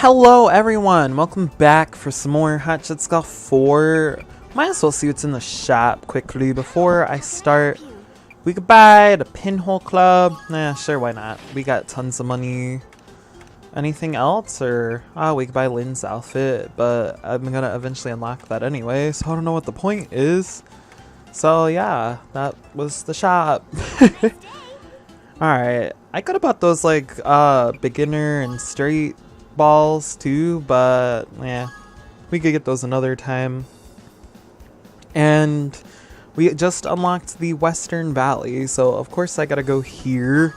Hello everyone, welcome back for some more Hatchet Skull 4. Might as well see what's in the shop quickly before I start. We could buy the Pinhole Club. Nah, sure, why not? We got tons of money. Anything else? Or, we could buy Lynn's outfit, but I'm gonna eventually unlock that anyway, so I don't know what the point is. So yeah, that was the shop. Alright, I could have bought those like beginner and straight balls too, but yeah, we could get those another time. And we just unlocked the Western Valley, so of course I gotta go here.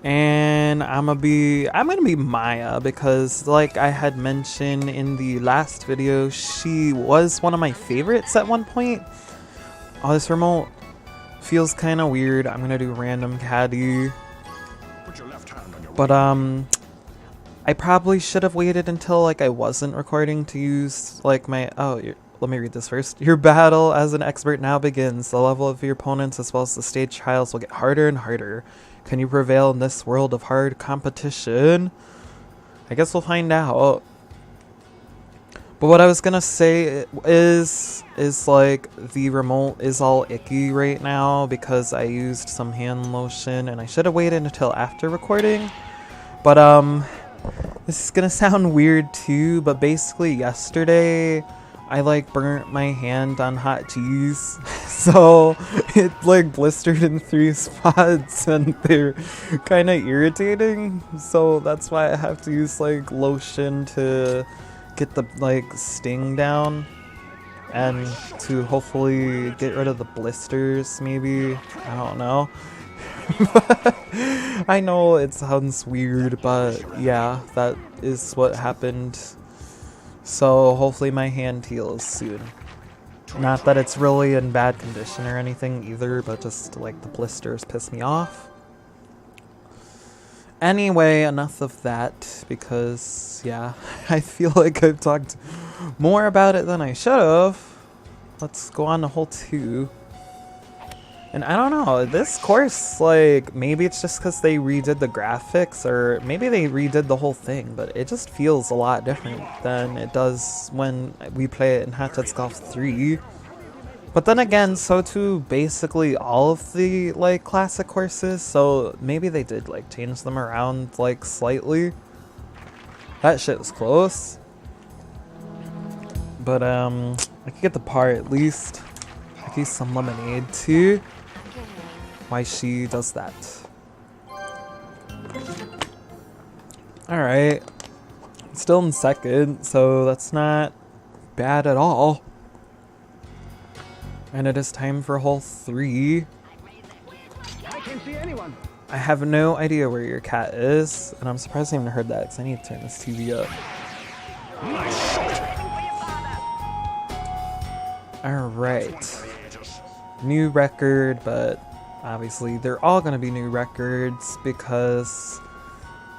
And I'm gonna be Maya because, like I had mentioned in the last video, she was one of my favorites at one point. Oh, this remote feels kind of weird. I'm gonna do random caddy. But I probably should have waited until like I wasn't recording to use like my let me read this first. Your battle as an expert now begins. The level of your opponents as well as the stage trials will get harder and harder. Can you prevail in this world of hard competition? I guess we'll find out. But what I was gonna say is like the remote is all icky right now because I used some hand lotion and I should have waited until after recording. But this is gonna sound weird too, but basically yesterday I like burnt my hand on hot cheese, so it like blistered in 3 spots and they're kind of irritating, so that's why I have to use like lotion to get the like sting down and to hopefully get rid of the blisters, maybe. I don't know. I know it sounds weird, but yeah, that is what happened. So hopefully my hand heals soon. Not that it's really in bad condition or anything either, but just like the blisters piss me off. Anyway, enough of that because yeah, I feel like I've talked more about it than I should have. Let's go on to hole 2. And I don't know, this course, like, maybe it's just because they redid the graphics, or maybe they redid the whole thing, but it just feels a lot different than it does when we play it in Hatchet Skull 3. But then again, so too basically all of the, like, classic courses, so maybe they did, like, change them around, like, slightly. That shit was close. But, I could get the par at least. I could use some lemonade, too. Why she does that. Alright. Still in second, so that's not bad at all. And it is time for hole 3. I have no idea where your cat is, and I'm surprised I haven't heard that because I need to turn this TV up. Alright. New record, but obviously they're all gonna be new records because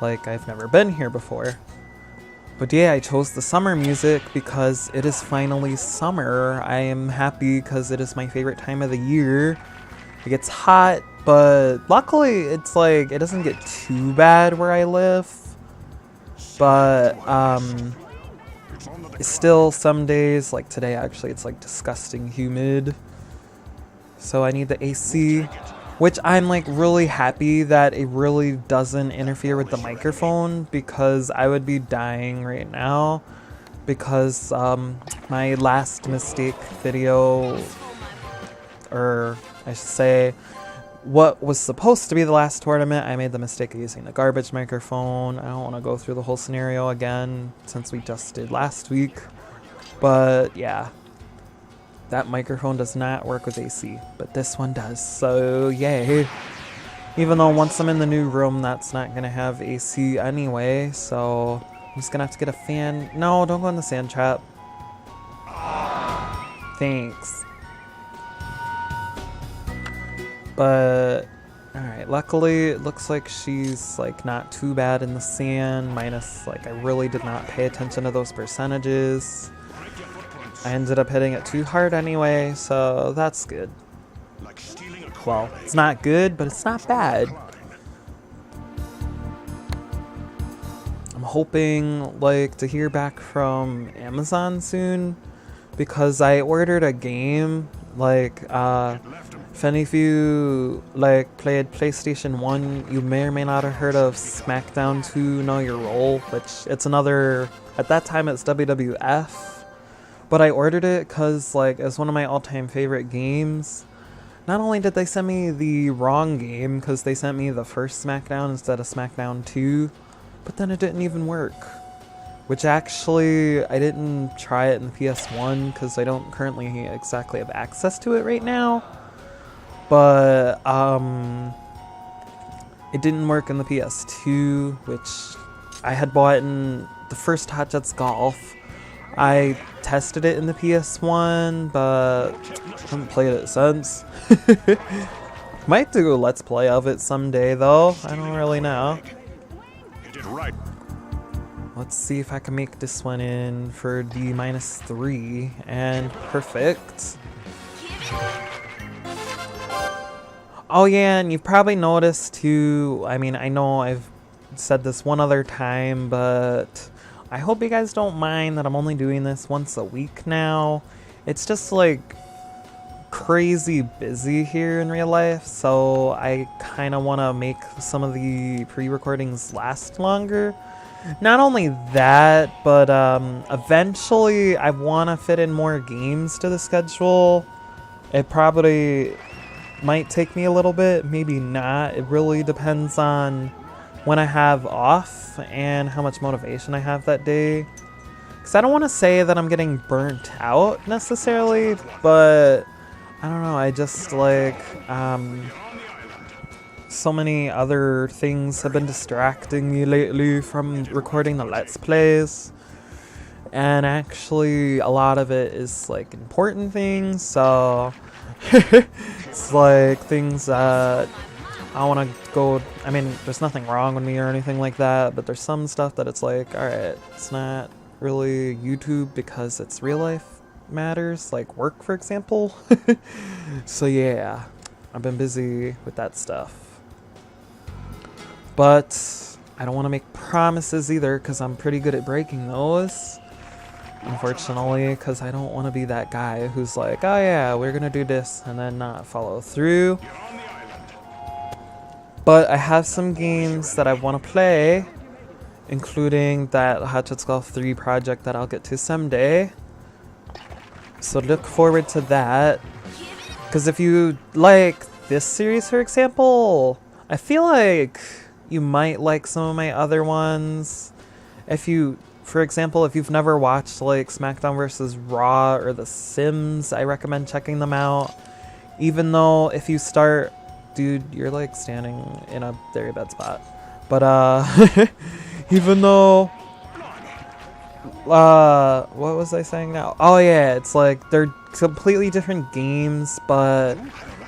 like I've never been here before. But yeah, I chose the summer music because it is finally summer. I am happy because it is my favorite time of the year. It gets hot, but luckily it's like it doesn't get too bad where I live. But still some days, like today actually, it's like disgusting humid. So I need the AC, which I'm like really happy that it really doesn't interfere with the microphone because I would be dying right now because my last mistake video, or I should say what was supposed to be the last tournament, I made the mistake of using the garbage microphone. I don't want to go through the whole scenario again since we just did last week, but yeah. That microphone does not work with AC, but this one does, so yay. Even though once I'm in the new room, that's not going to have AC anyway, so I'm just going to have to get a fan. No, don't go in the sand trap. Thanks. But, alright, luckily it looks like she's like not too bad in the sand, minus like I really did not pay attention to those percentages. I ended up hitting it too hard anyway, so that's good. Well, it's not good, but it's not bad. I'm hoping like to hear back from Amazon soon, because I ordered a game. Like if any of you like played PlayStation 1, you may or may not have heard of SmackDown 2 Know Your Role, which it's another, at that time it's WWF, but I ordered it because like it's one of my all-time favorite games. Not only did they send me the wrong game because they sent me the first SmackDown instead of SmackDown 2, but then it didn't even work. Which actually, I didn't try it in the PS1 because I don't currently exactly have access to it right now. But it didn't work in the PS2, which I had bought in the first Hot Jets Golf. I tested it in the PS1, but haven't played it since. Might do a Let's Play of it someday though, I don't really know. You did right. Let's see if I can make this one in for the -3, and perfect. Oh yeah, and you've probably noticed too, I mean, I know I've said this one other time, but I hope you guys don't mind that I'm only doing this once a week now. It's just like crazy busy here in real life, so I kind of want to make some of the pre-recordings last longer. Not only that, but eventually I want to fit in more games to the schedule. It probably might take me a little bit, maybe not. It really depends on when I have off and how much motivation I have that day. Because I don't want to say that I'm getting burnt out necessarily, but I don't know, I just like... so many other things have been distracting me lately from recording the Let's Plays, and actually a lot of it is like important things, so it's like things that I want to go, I mean, there's nothing wrong with me or anything like that, but there's some stuff that it's like, alright, it's not really YouTube because it's real life matters, like work for example. So yeah, I've been busy with that stuff. But I don't want to make promises either because I'm pretty good at breaking those. Unfortunately, because I don't want to be that guy who's like, oh yeah, we're going to do this and then not follow through. But I have some games that I want to play, including that Hot Jets Golf 3 project that I'll get to someday. So look forward to that. Because if you like this series, for example, I feel like you might like some of my other ones. If you, for example, if you've never watched like SmackDown vs. Raw or The Sims, I recommend checking them out. Even though if you start, dude, you're like standing in a very bad spot. But even though, what was I saying now? Oh yeah, it's like they're completely different games, but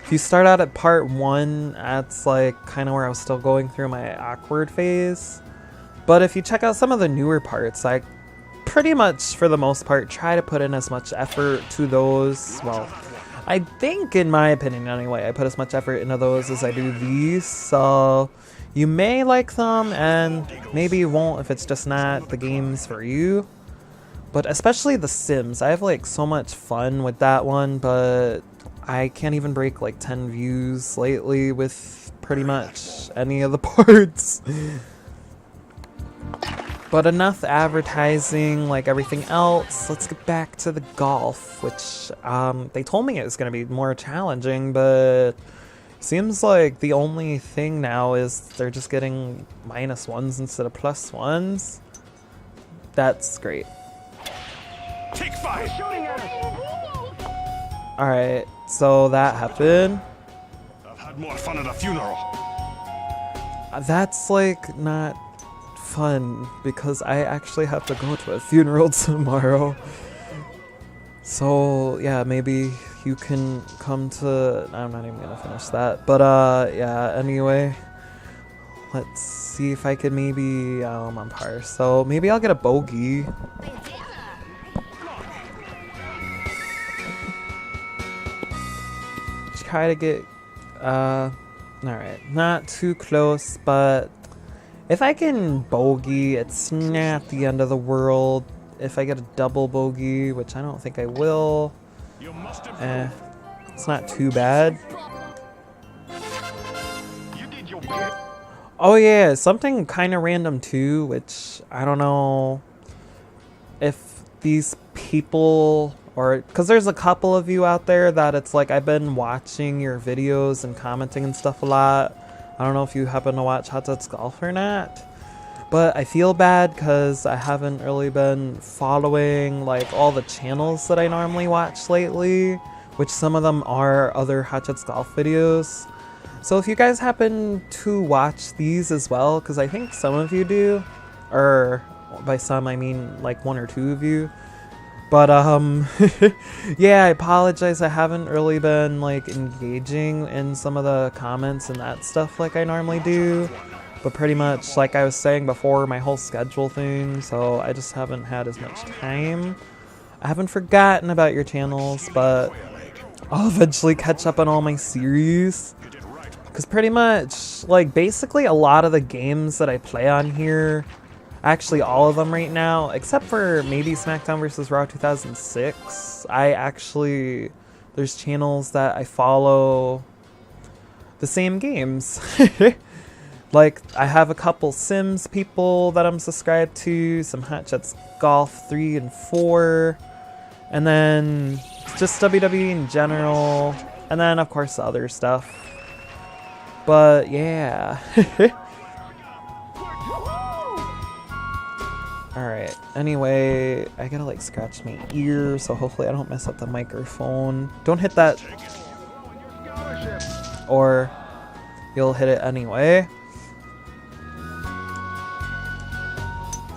if you start out at part 1, that's like kind of where I was still going through my awkward phase. But if you check out some of the newer parts, I pretty much, for the most part, try to put in as much effort to those. Well, I think, in my opinion anyway, I put as much effort into those as I do these. So you may like them, and maybe you won't if it's just not the games for you. But especially The Sims, I have like so much fun with that one, but I can't even break like 10 views lately with pretty much any of the parts. But enough advertising like everything else. Let's get back to the golf, which they told me it was going to be more challenging, but seems like the only thing now is they're just getting -1s instead of +1s. That's great. Take 5. Alright, so that happened. I've had more fun at a funeral. That's like not fun because I actually have to go to a funeral tomorrow. So yeah, maybe you can come to, I'm not even gonna finish that, but yeah, anyway, let's see if I could maybe, I'm on par, so maybe I'll get a bogey. Try to get, alright, not too close, but If I can bogey, it's not the end of the world. If I get a double bogey, which I don't think I will, it's not too bad. Oh yeah, something kind of random too, which I don't know if these people, or because there's a couple of you out there that it's like I've been watching your videos and commenting and stuff a lot. I don't know if you happen to watch Hot Tits Golf or not, but I feel bad because I haven't really been following like all the channels that I normally watch lately, which some of them are other Hot Tits Golf videos. So if you guys happen to watch these as well, because I think some of you do, or by some I mean like one or two of you, but yeah, I apologize. I haven't really been like engaging in some of the comments and that stuff like I normally do, but pretty much like I was saying before, my whole schedule thing, so I just haven't had as much time. I haven't forgotten about your channels, but I'll eventually catch up on all my series, because pretty much like basically a lot of the games that I play on here, actually all of them right now, except for maybe SmackDown vs. Raw 2006. There's channels that I follow the same games. Like, I have a couple Sims people that I'm subscribed to, some Hot Tits Golf 3 and 4, and then just WWE in general, and then of course the other stuff. But yeah. Alright, anyway, I gotta like scratch my ear, so hopefully I don't mess up the microphone. Don't hit that, or you'll hit it anyway.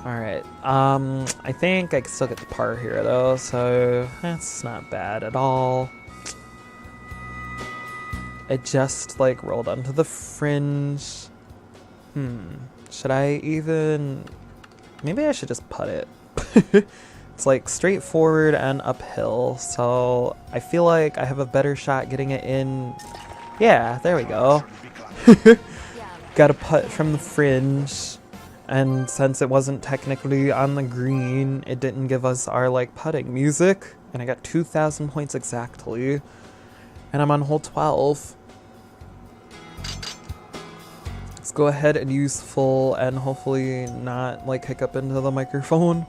Alright, I think I can still get the par here though, so that's not bad at all. It just like rolled onto the fringe. Should I even... Maybe I should just putt it. It's like straightforward and uphill, so I feel like I have a better shot getting it in. Yeah, there we go. Got a putt from the fringe, and since it wasn't technically on the green, it didn't give us our like putting music, and I got 2,000 points exactly, and I'm on hole 12. Let's go ahead and use full and hopefully not like hiccup into the microphone.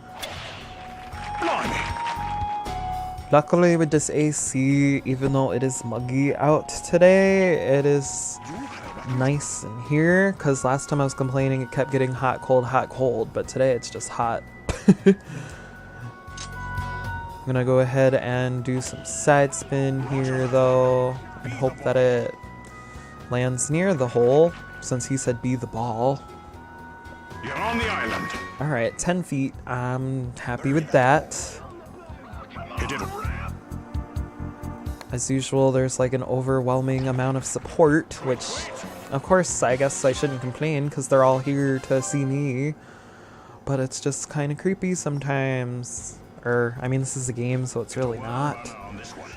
Luckily with this AC, even though it is muggy out today, it is nice in here, because last time I was complaining it kept getting hot, cold, but today it's just hot. I'm gonna go ahead and do some side spin here though, and hope that it lands near the hole, since he said be the ball. You're on the island. Alright, 10 feet. I'm happy with that. Hit it. As usual, there's like an overwhelming amount of support, which of course I guess I shouldn't complain because they're all here to see me. But it's just kind of creepy sometimes. Or, I mean, this is a game, so it's really not.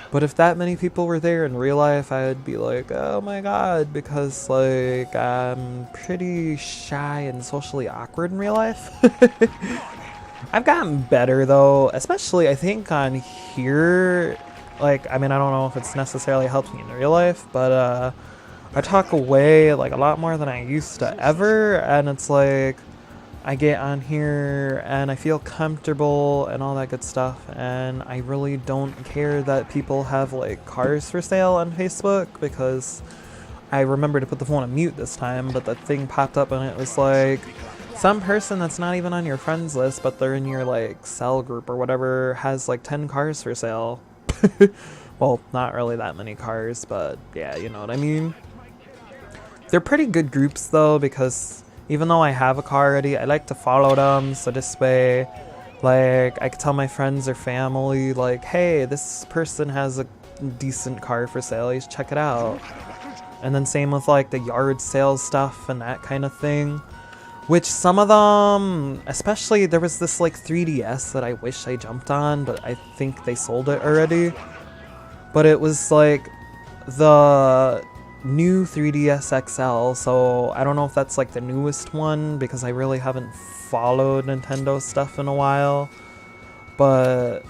But if that many people were there in real life, I'd be like, oh my god, because like I'm pretty shy and socially awkward in real life. I've gotten better though, especially I think on here. Like, I mean, I don't know if it's necessarily helped me in real life, but I talk away like a lot more than I used to ever, and it's like I get on here and I feel comfortable and all that good stuff, and I really don't care that people have like cars for sale on Facebook, because I remember to put the phone on mute this time, but the thing popped up and it was like some person that's not even on your friends list, but they're in your like cell group or whatever, has like 10 cars for sale. Well, not really that many cars, but yeah, you know what I mean. They're pretty good groups though, because even though I have a car already, I like to follow them, so this way, like, I can tell my friends or family, like, hey, this person has a decent car for sale, you should check it out. And then same with, like, the yard sale stuff and that kind of thing. Which some of them, especially, there was this, like, 3DS that I wish I jumped on, but I think they sold it already. But it was, like, the new 3DS XL, so I don't know if that's like the newest one because I really haven't followed Nintendo stuff in a while. But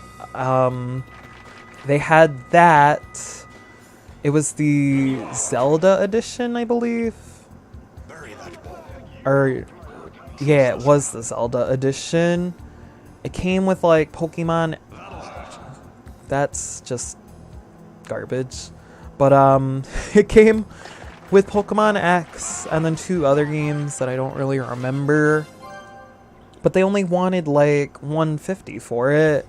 they had that. It was the Zelda edition, I believe. Or yeah, it was the Zelda edition. It came with like Pokemon. That's just garbage. But it came with Pokemon X and then 2 other games that I don't really remember. But they only wanted like $150 for it.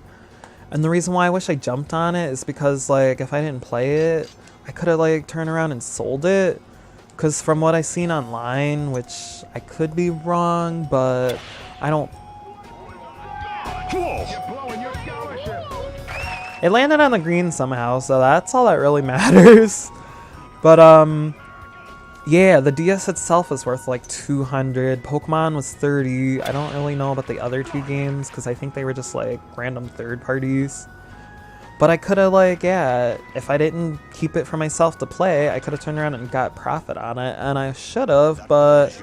And the reason why I wish I jumped on it is because like if I didn't play it, I could have like turned around and sold it. Because from what I've seen online, which I could be wrong, but I don't... It landed on the green somehow, so that's all that really matters. But, yeah, the DS itself is worth like $200. Pokemon was $30. I don't really know about the other 2 games, because I think they were just like random third parties. But I could have like, yeah, if I didn't keep it for myself to play, I could have turned around and got profit on it, and I should have, but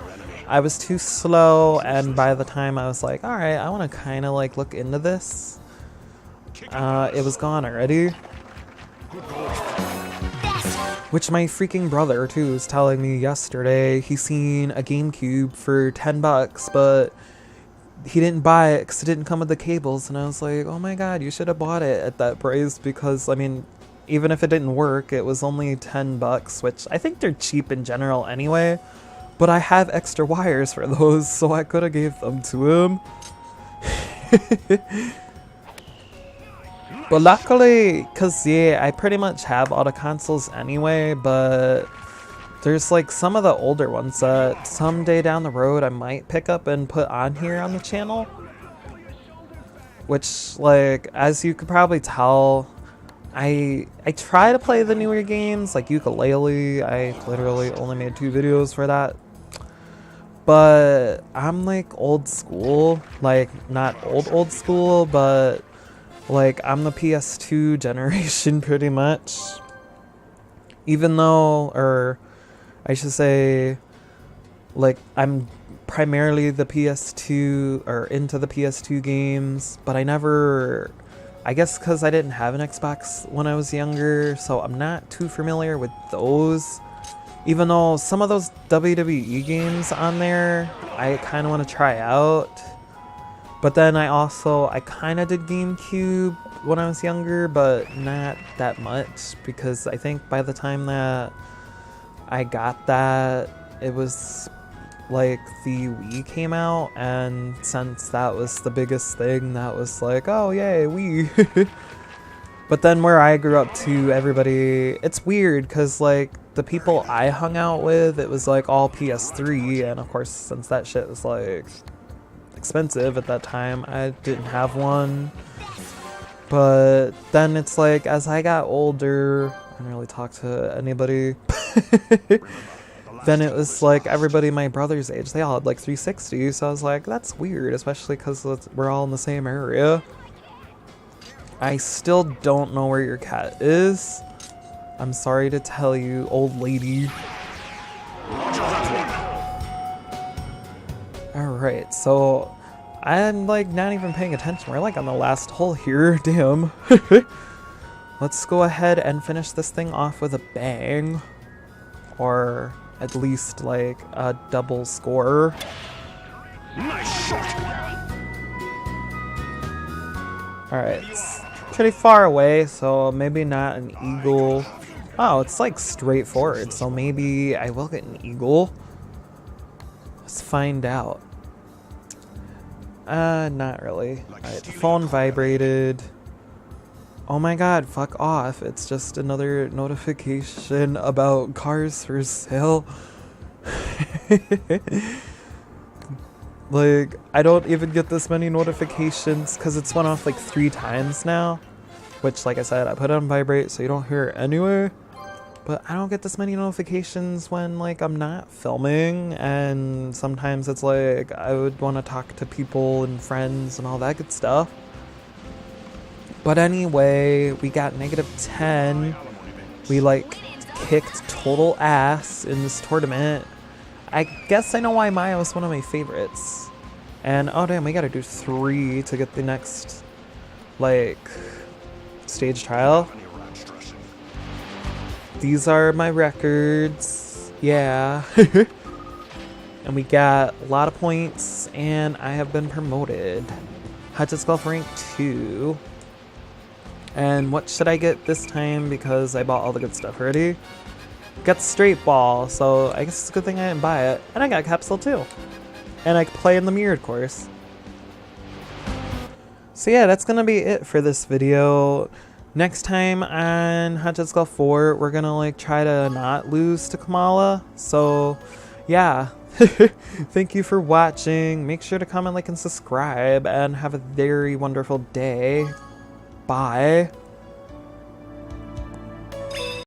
I was too slow, and by the time I was like, alright, I want to kind of like look into this, it was gone already. Which my freaking brother too was telling me yesterday. He seen a GameCube for $10, but he didn't buy it because it didn't come with the cables, and I was like, oh my god, you should have bought it at that price, because I mean, even if it didn't work, it was only $10, which I think they're cheap in general anyway, but I have extra wires for those, so I could have gave them to him. But luckily, because yeah, I pretty much have all the consoles anyway, but there's like some of the older ones that someday down the road I might pick up and put on here on the channel. Which, like, as you could probably tell, I try to play the newer games, like Ukulele. I literally only made 2 videos for that. But I'm like old school, like not old school, but like I'm the PS2 generation pretty much. Even though, or I should say, like, I'm primarily the PS2, or into the PS2 games, but I never, I guess because I didn't have an Xbox when I was younger, so I'm not too familiar with those. Even though some of those WWE games on there, I kind of want to try out. But then I kind of did GameCube when I was younger, but not that much, because I think by the time that I got that, it was like the Wii came out, and since that was the biggest thing, that was like, oh yay, Wii. But then where I grew up too, everybody, it's weird because like the people I hung out with, it was like all PS3, and of course since that shit was like expensive at that time, I didn't have one. But then it's like as I got older, I didn't really talk to anybody. Then it was like everybody my brother's age, they all had like 360, so I was like, that's weird, especially because we're all in the same area. I still don't know where your cat is. I'm sorry to tell you, old lady. Alright, so I'm like not even paying attention. We're like on the last hole here. Damn. Let's go ahead and finish this thing off with a bang. Or at least like a double score. Nice shot. Alright, it's pretty far away, so maybe not an eagle. Oh, it's like straightforward, so maybe I will get an eagle. Let's find out. Not really. Alright, the phone vibrated. Oh my god, fuck off. It's just another notification about cars for sale. Like, I don't even get this many notifications because it's went off like 3 times now. Which, like I said, I put it on vibrate so you don't hear it anyway. But I don't get this many notifications when, like, I'm not filming. And sometimes it's like, I would want to talk to people and friends and all that good stuff. But anyway, we got -10. We, like, kicked total ass in this tournament. I guess I know why Maya was one of my favorites. And oh damn, we gotta do 3 to get the next, like, stage trial. These are my records. Yeah. And we got a lot of points, and I have been promoted. Hot Disc Golf rank 2. And what should I get this time, because I bought all the good stuff already? Got the straight ball, so I guess it's a good thing I didn't buy it. And I got Capsule too. And I can play in the mirrored course. So yeah, that's gonna be it for this video. Next time on Hot Disc Golf 4, we're gonna like try to not lose to Kamala. So yeah. Thank you for watching. Make sure to comment, like, and subscribe, and have a very wonderful day. Bye.